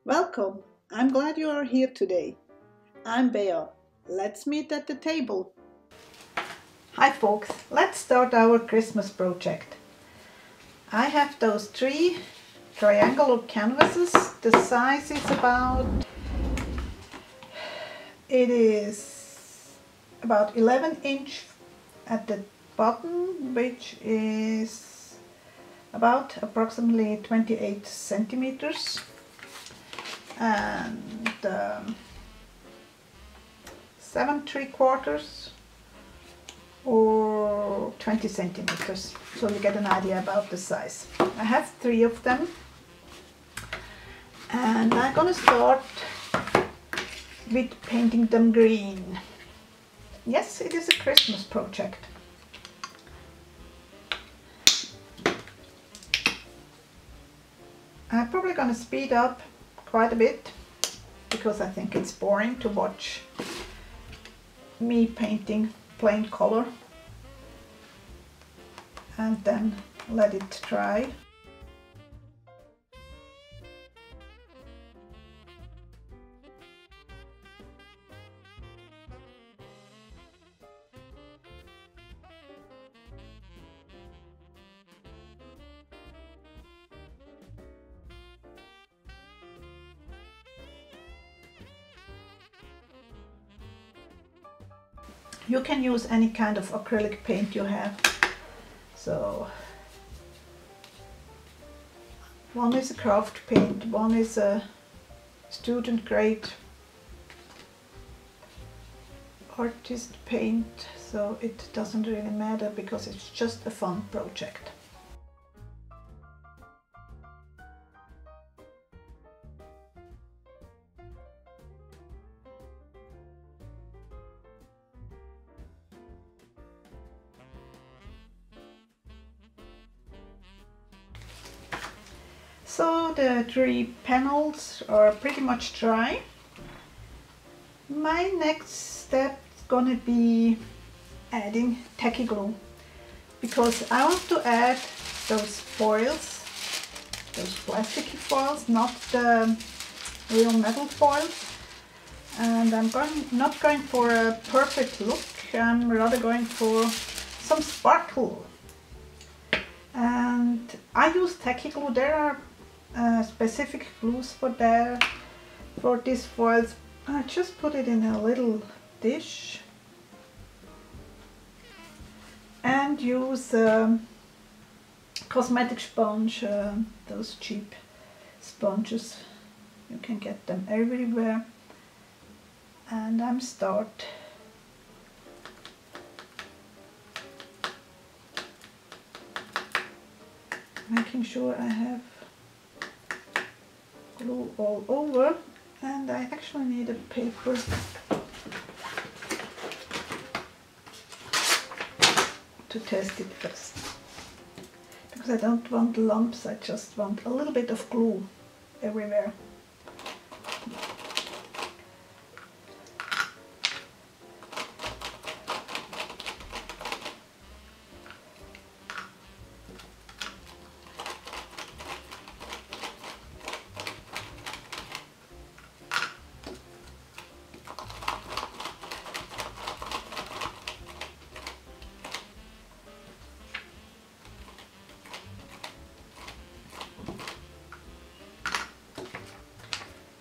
Welcome! I'm glad you are here today. I'm Bea. Let's meet at the table. Hi folks, let's start our Christmas project. I have those 3 triangular canvases. The size is about 11 inch at the bottom, which is about approximately 28 centimeters. And 7 3/4 or 20 centimeters, so you get an idea about the size. I have 3 of them, and I'm gonna start with painting them green. Yes, it is a Christmas project. I'm probably gonna speed up quite a bit because I think it's boring to watch me painting plain color, and then let it dry. You can use any kind of acrylic paint you have. So one is a craft paint, one is a student grade artist paint, so it doesn't really matter because it's just a fun project. So the 3 panels are pretty much dry. My next step is gonna be adding tacky glue, because I want to add those foils, those plasticky foils, not the real metal foils. And I'm not going for a perfect look, I'm rather going for some sparkle. And I use tacky glue. There are specific glues for these foils. I just put it in a little dish and use cosmetic sponge, those cheap sponges. You can get them everywhere. And I'm start making sure I have glue all over, and I actually need a paper to test it first, because I don't want lumps, I just want a little bit of glue everywhere.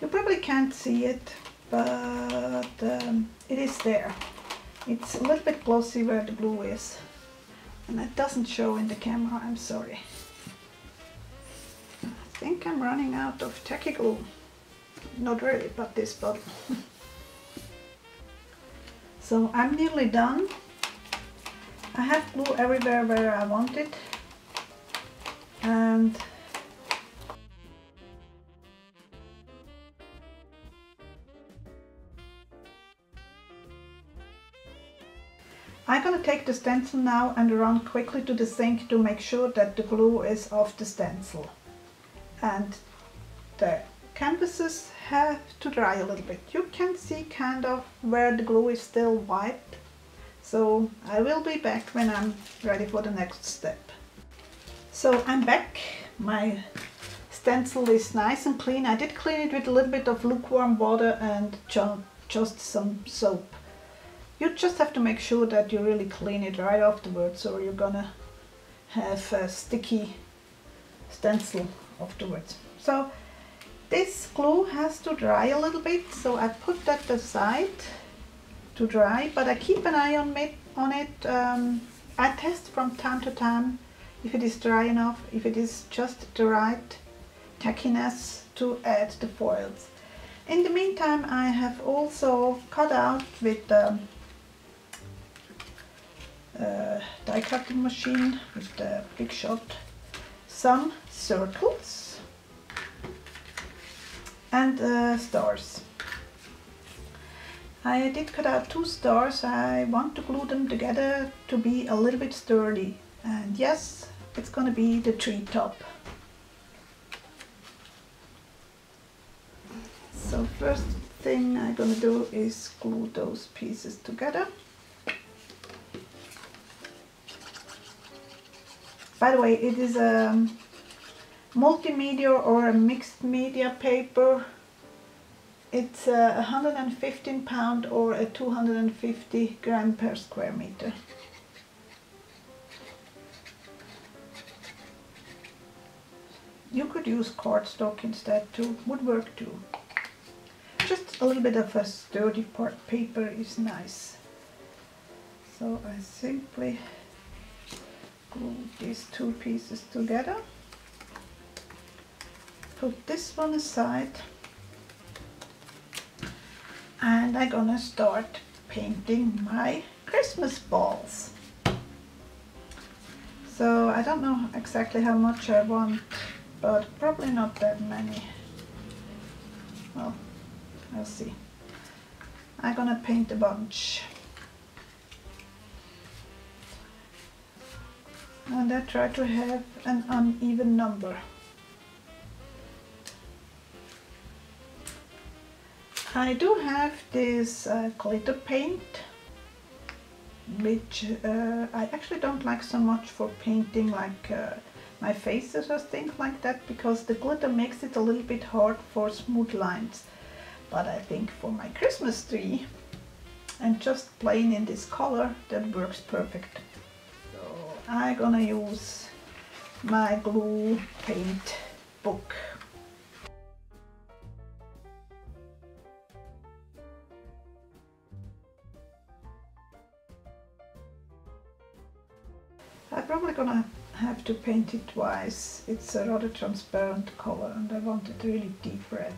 You probably can't see it, but it is there. It's a little bit glossy where the glue is, and it doesn't show in the camera, I'm sorry. I think I'm running out of tacky glue. Not really, but this bottle. So I'm nearly done. I have glue everywhere where I want it, and I'm going to take the stencil now and run quickly to the sink to make sure that the glue is off the stencil. And the canvases have to dry a little bit. You can see kind of where the glue is still white. So I will be back when I'm ready for the next step. So I'm back. My stencil is nice and clean. I did clean it with a little bit of lukewarm water and just some soap. You just have to make sure that you really clean it right afterwards, or you're gonna have a sticky stencil afterwards. So this glue has to dry a little bit, so I put that aside to dry, but I keep an eye on it. I test from time to time if it is dry enough, if it is just the right tackiness to add the foils. In the meantime, I have also cut out with the die cutting machine with the Big Shot some circles and stars. I did cut out 2 stars. I want to glue them together to be a little bit sturdy, and yes, it's gonna be the tree top. So first thing I'm gonna do is glue those pieces together. By the way, it is a multimedia or a mixed media paper. It's a 115 pound or a 250 gram per square meter. You could use cardstock instead too, would work too. Just a little bit of a sturdy paper is nice. So I simply glue these 2 pieces together. Put this one aside. And I'm gonna start painting my Christmas balls. So I don't know exactly how much I want, but probably not that many. Well, I'll see. I'm gonna paint a bunch. And I try to have an uneven number. I do have this glitter paint, which I actually don't like so much for painting like my faces or things like that, because the glitter makes it a little bit hard for smooth lines. But I think for my Christmas tree and just plain in this color, that works perfect. So I'm gonna use my glue paint book. I'm probably gonna have to paint it twice. It's a rather transparent color and I want it really deep red.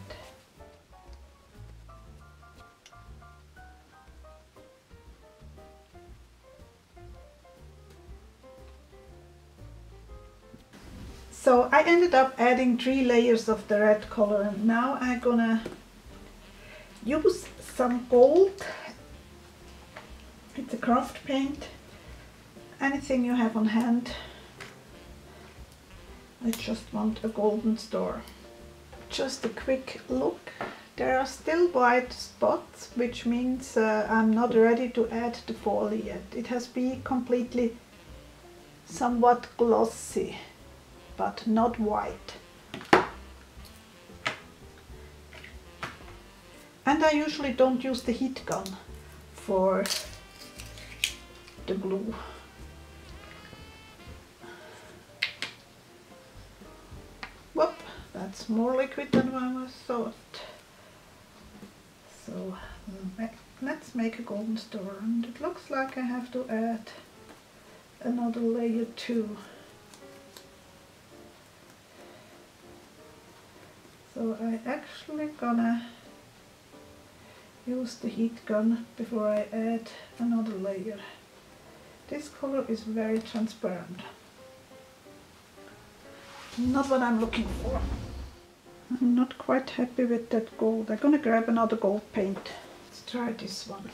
So I ended up adding 3 layers of the red color, and now I'm gonna use some gold. It's a craft paint. Anything you have on hand. I just want a golden star. Just a quick look. There are still white spots, which means I'm not ready to add the foil yet. It has been completely somewhat glossy, but not white. And I usually don't use the heat gun for the glue. Whoop, that's more liquid than I thought. So let's make a golden star, and it looks like I have to add another layer too. So I actually gonna use the heat gun before I add another layer. This color is very transparent. Not what I'm looking for. I'm not quite happy with that gold. I'm gonna grab another gold paint. Let's try this one.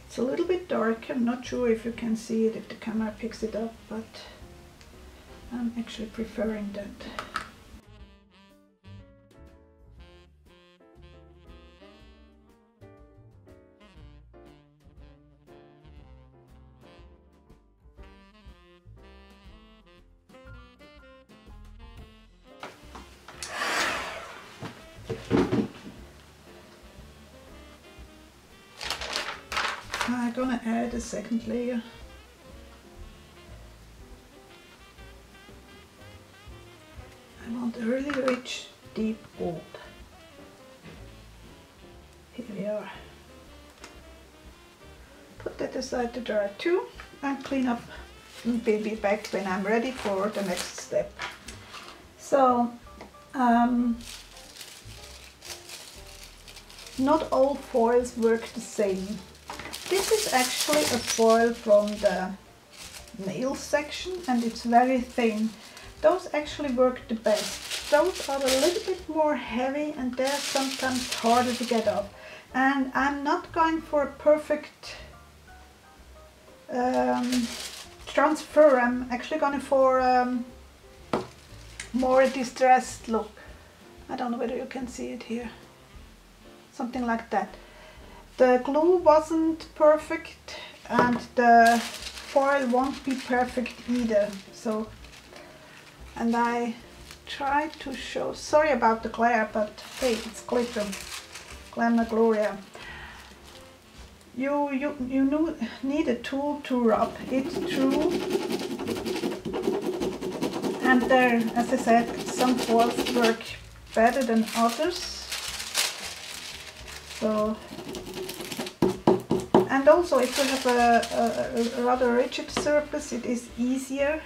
It's a little bit dark. I'm not sure if you can see it, if the camera picks it up, but I'm actually preferring that. I'm gonna add a second layer. I want a really rich, deep gold. Here we are. Put that aside to dry too and clean up and be back when I'm ready for the next step. So, not all foils work the same. This is actually a foil from the nail section and it's very thin. Those actually work the best. Those are a little bit more heavy and they're sometimes harder to get off. And I'm not going for a perfect transfer. I'm actually going for more distressed look. I don't know whether you can see it here. Something like that. The glue wasn't perfect and the foil won't be perfect either. So, and I tried to show, sorry about the glare, but hey, it's glitter, glamour gloria. You need a tool to rub it through. And there, as I said, some foils work better than others. So, and also if you have a rather rigid surface, it is easier.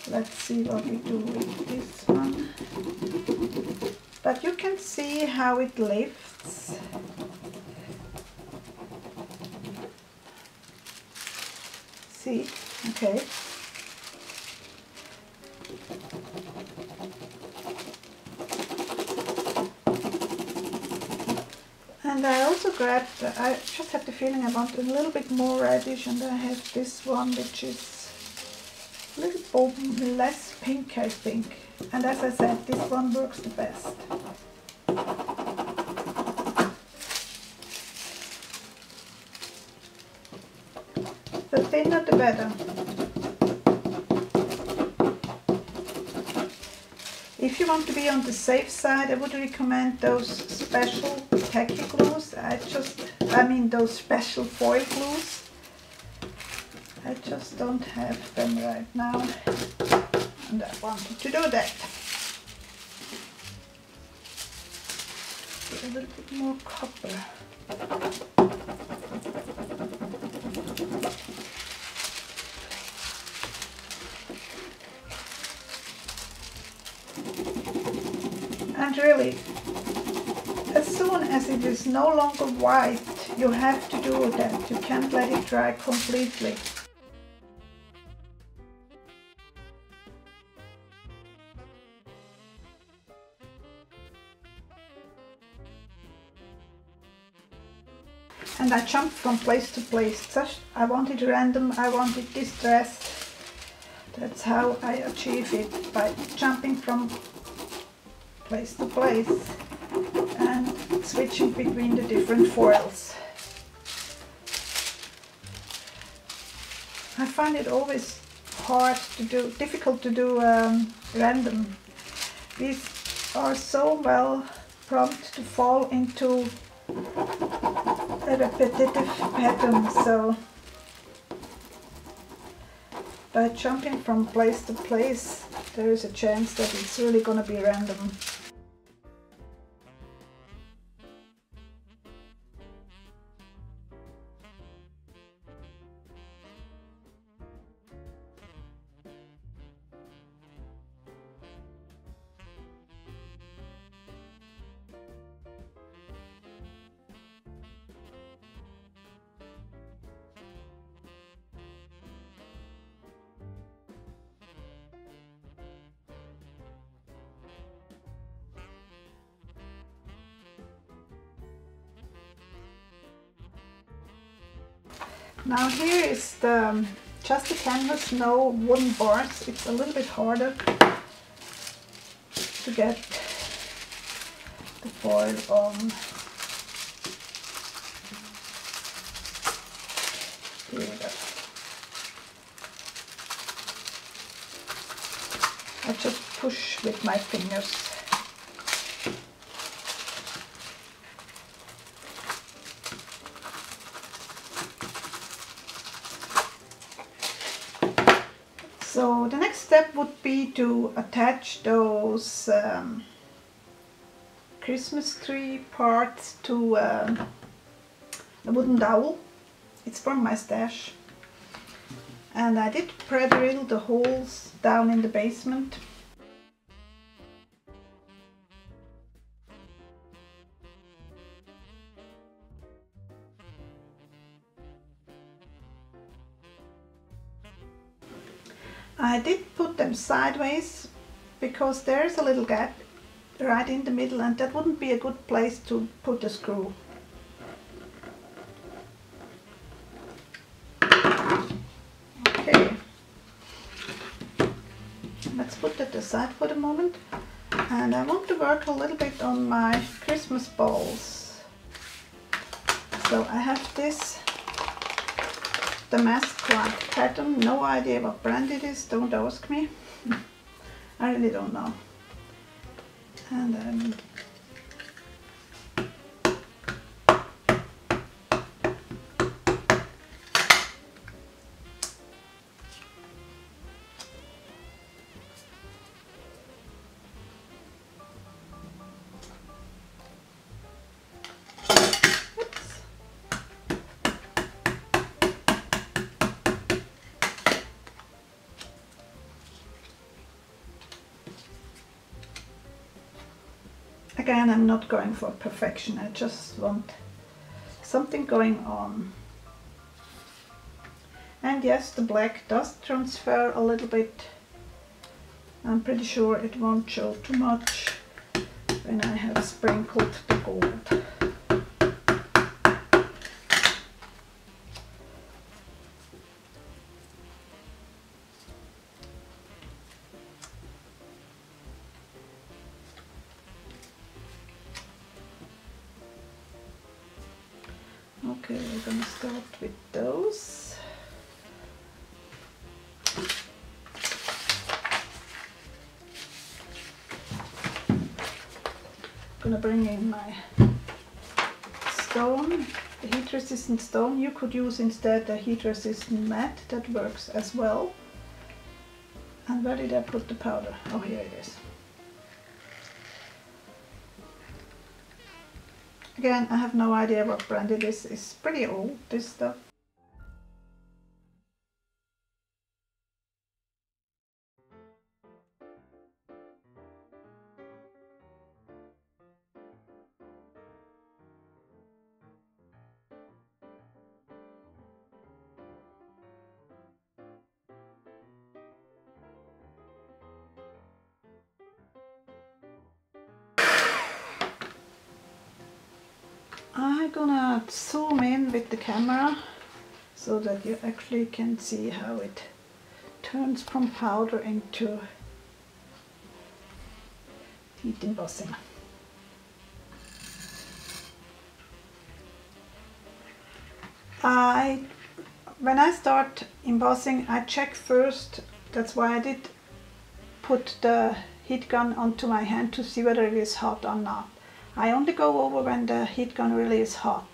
Let's see what we do with this one. But you can see how it lifts. See? Okay. And I also grabbed, I just have the feeling I want a little bit more reddish, and I have this one which is a little less pink, I think. And as I said, this one works the best. The thinner the better. If you want to be on the safe side, I would recommend those special tacky glues. I mean those special foil glues. I just don't have them right now, and I wanted to do that. Get a little bit more copper. And really, as soon as it is no longer white, you have to do that. You can't let it dry completely. And I jumped from place to place. I want it random, I want it distressed. That's how I achieve it, by jumping from place to place and switching between the different foils. I find it always hard to do, difficult to do random. These are so well prompt to fall into a repetitive pattern, so by jumping from place to place, there is a chance that it's really gonna be random. Now here is the just the canvas, no wooden bars. It's a little bit harder to get the foil on. Here we go. I just push with my fingers. step would be to attach those Christmas tree parts to a wooden dowel. It's from my stash. And I did pre-drill the holes down in the basement. I did put them sideways because there's a little gap right in the middle, and that wouldn't be a good place to put a screw. Okay, let's put that aside for the moment, and I want to work a little bit on my Christmas balls. So I have this damask-like pattern. No idea what brand it is, don't ask me. I really don't know. And again, I'm not going for perfection, I just want something going on. And yes, the black does transfer a little bit. I'm pretty sure it won't show too much when I have sprinkled the gold. Okay, we're going to start with those. I'm going to bring in my stone, the heat resistant stone. You could use instead a heat resistant mat, that works as well. And where did I put the powder? Oh, here it is. Again, I have no idea what brand it is. It's pretty old, this stuff. I'm gonna zoom in with the camera so that you actually can see how it turns from powder into heat embossing. When I start embossing, I check first. That's why I did put the heat gun onto my hand to see whether it is hot or not. I only go over when the heat gun really is hot.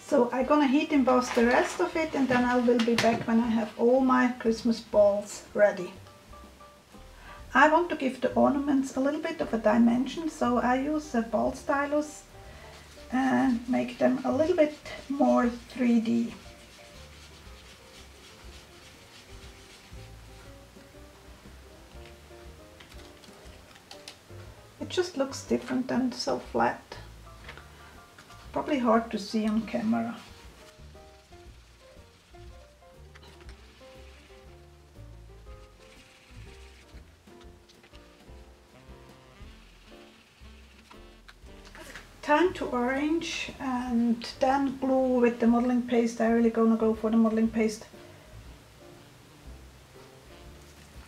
So I'm gonna heat emboss the rest of it, and then I will be back when I have all my Christmas balls ready. I want to give the ornaments a little bit of a dimension, so I use a ball stylus and make them a little bit more 3D. It just looks different and so flat. Probably hard to see on camera. time to arrange and then glue with the modeling paste. I'm really gonna go for the modeling paste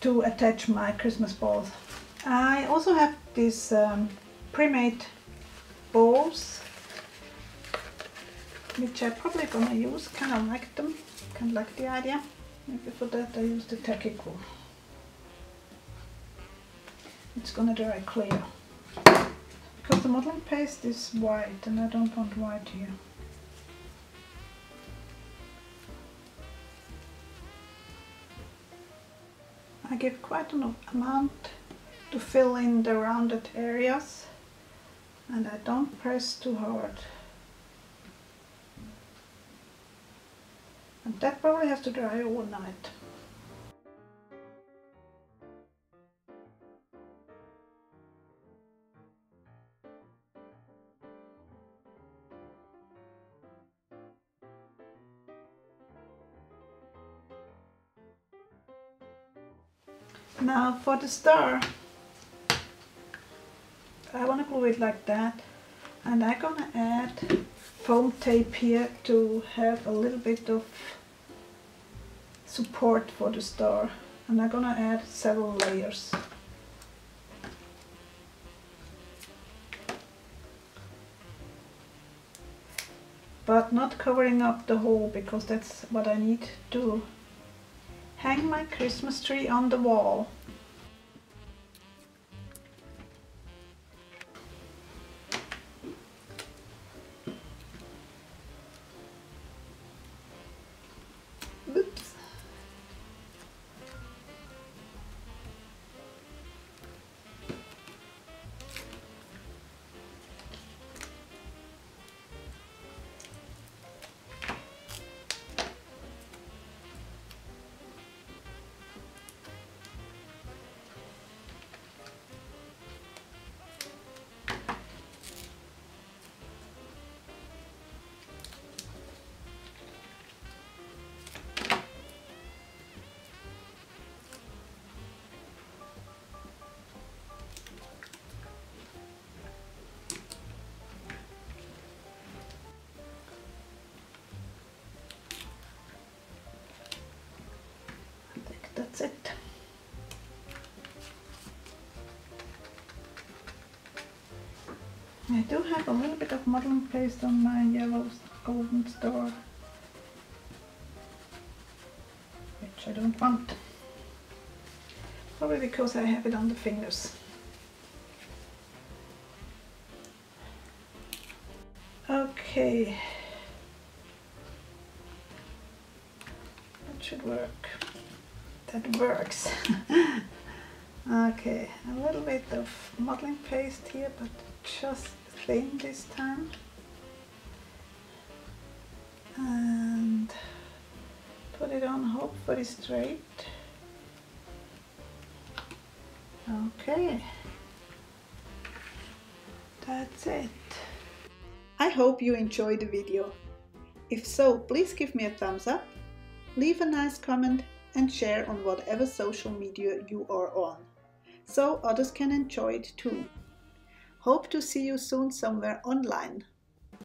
to attach my Christmas balls. I also have these pre-made balls, which I'm probably gonna use. Kind of like them, kind of like the idea. Maybe for that I use the tacky glue. It's gonna dry clear because the modeling paste is white and I don't want white here. I give quite enough amount to fill in the rounded areas and I don't press too hard. And that probably has to dry overnight. Now for the star, I want to glue it like that, and I'm gonna add foam tape here to have a little bit of support for the star, and I'm gonna add several layers. But not covering up the hole, because that's what I need to hang my Christmas tree on the wall. Oops. That's it. I do have a little bit of modeling paste on my yellow golden star, which I don't want. Probably because I have it on the fingers. Okay. That should work. That works. Okay, a little bit of modeling paste here, but just thin this time. And put it on hopefully straight. Okay, that's it. I hope you enjoyed the video. If so, please give me a thumbs up, leave a nice comment and share on whatever social media you are on, so others can enjoy it too. Hope to see you soon somewhere online.